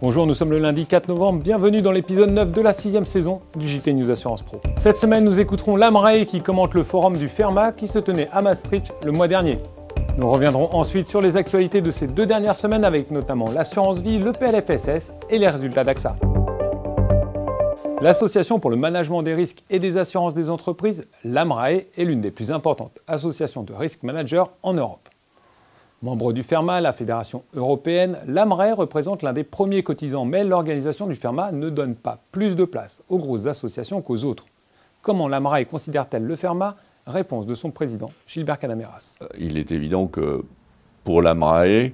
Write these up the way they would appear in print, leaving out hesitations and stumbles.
Bonjour, nous sommes le lundi 4 novembre, bienvenue dans l'épisode 9 de la 6e saison du JT News Assurance Pro. Cette semaine, nous écouterons l'AMRAE qui commente le forum du Ferma qui se tenait à Maastricht le mois dernier. Nous reviendrons ensuite sur les actualités de ces 2 dernières semaines avec notamment l'assurance vie, le PLFSS et les résultats d'AXA. L'Association pour le management des risques et des assurances des entreprises, l'AMRAE, est l'une des plus importantes associations de risk managers en Europe. Membre du Ferma, la fédération européenne, l'AMRAE représente l'un des premiers cotisants, mais l'organisation du Ferma ne donne pas plus de place aux grosses associations qu'aux autres. Comment l'AMRAE considère-t-elle le Ferma? Réponse de son président, Gilbert Canameras. Il est évident que pour l'AMRAE,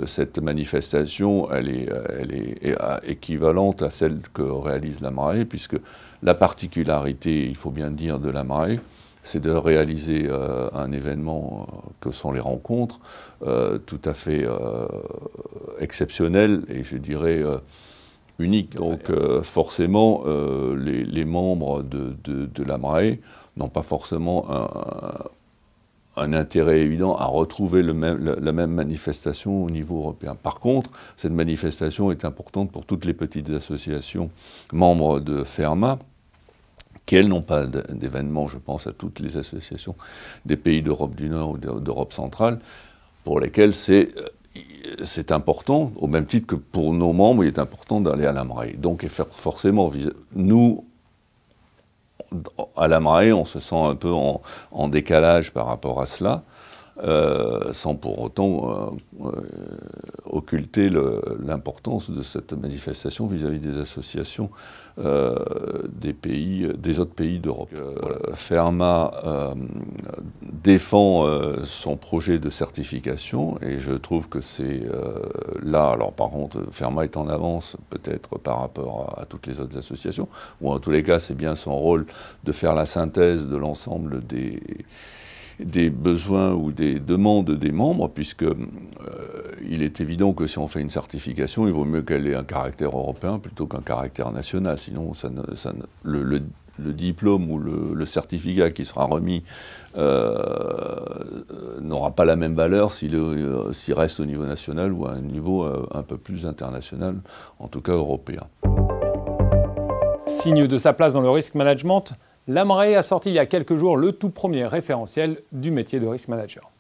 cette manifestation, elle est équivalente à celle que réalise l'AMRAE, puisque la particularité, il faut bien le dire, de l'AMRAE, c'est de réaliser un événement que sont les rencontres, tout à fait exceptionnel et je dirais unique. Donc forcément, les membres de l'AMRAE n'ont pas forcément un intérêt évident à retrouver la même manifestation au niveau européen. Par contre, cette manifestation est importante pour toutes les petites associations membres de Ferma, qui, elles, n'ont pas d'événements, je pense à toutes les associations des pays d'Europe du Nord ou d'Europe centrale, pour lesquelles c'est important, au même titre que pour nos membres, il est important d'aller à l'AMRAE. Donc, forcément, nous, à l'AMRAE, on se sent un peu en décalage par rapport à cela, sans pour autant occulter l'importance de cette manifestation vis-à-vis des associations des autres pays d'Europe. Ferma défend son projet de certification et je trouve que c'est là, alors par contre, Ferma est en avance peut-être par rapport à toutes les autres associations, ou en tous les cas, c'est bien son rôle de faire la synthèse de l'ensemble des besoins ou des demandes des membres, puisque il est évident que si on fait une certification, il vaut mieux qu'elle ait un caractère européen plutôt qu'un caractère national. Sinon, le diplôme ou le certificat qui sera remis n'aura pas la même valeur s'il reste au niveau national ou à un niveau un peu plus international, en tout cas européen. Signe de sa place dans le risk management, l'AMRAE a sorti il y a quelques jours le tout premier référentiel du métier de risk manager.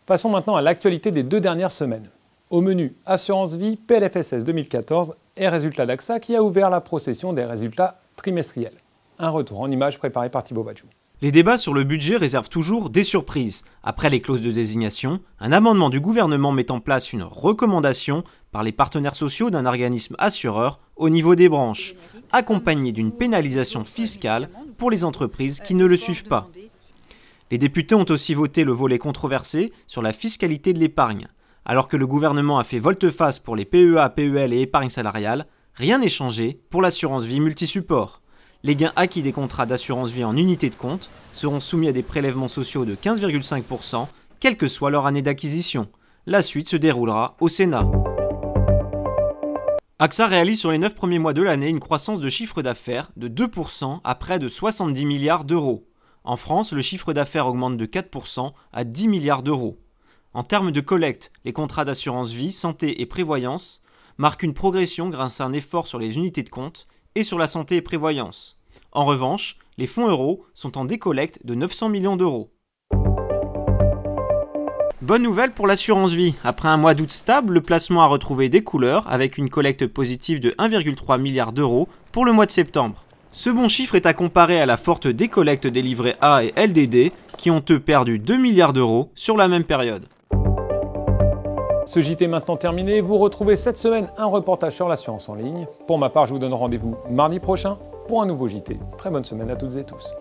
Passons maintenant à l'actualité des 2 dernières semaines. Au menu, assurance vie, PLFSS 2014 et résultats d'AXA qui a ouvert la procession des résultats trimestriels. Un retour en images préparé par Thibaut Badjou. Les débats sur le budget réservent toujours des surprises. Après les clauses de désignation, un amendement du gouvernement met en place une recommandation par les partenaires sociaux d'un organisme assureur au niveau des branches, accompagné d'une pénalisation fiscale pour les entreprises qui ne le suivent pas. Les députés ont aussi voté le volet controversé sur la fiscalité de l'épargne. Alors que le gouvernement a fait volte-face pour les PEA, PEL et épargne salariale, rien n'est changé pour l'assurance vie multisupport. Les gains acquis des contrats d'assurance vie en unité de compte seront soumis à des prélèvements sociaux de 15,5%, quelle que soit leur année d'acquisition. La suite se déroulera au Sénat. AXA réalise sur les 9 premiers mois de l'année une croissance de chiffre d'affaires de 2% à près de 70 milliards d'euros. En France, le chiffre d'affaires augmente de 4% à 10 milliards d'euros. En termes de collecte, les contrats d'assurance vie, santé et prévoyance marquent une progression grâce à un effort sur les unités de compte et sur la santé et prévoyance. En revanche, les fonds euros sont en décollecte de 900 millions d'euros. Bonne nouvelle pour l'assurance vie. Après un mois d'août stable, le placement a retrouvé des couleurs avec une collecte positive de 1,3 milliard d'euros pour le mois de septembre. Ce bon chiffre est à comparer à la forte décollecte des livrets A et LDD qui ont eux perdu 2 milliards d'euros sur la même période. Ce JT est maintenant terminé. Vous retrouvez cette semaine un reportage sur l'assurance en ligne. Pour ma part, je vous donne rendez-vous mardi prochain pour un nouveau JT. Très bonne semaine à toutes et tous.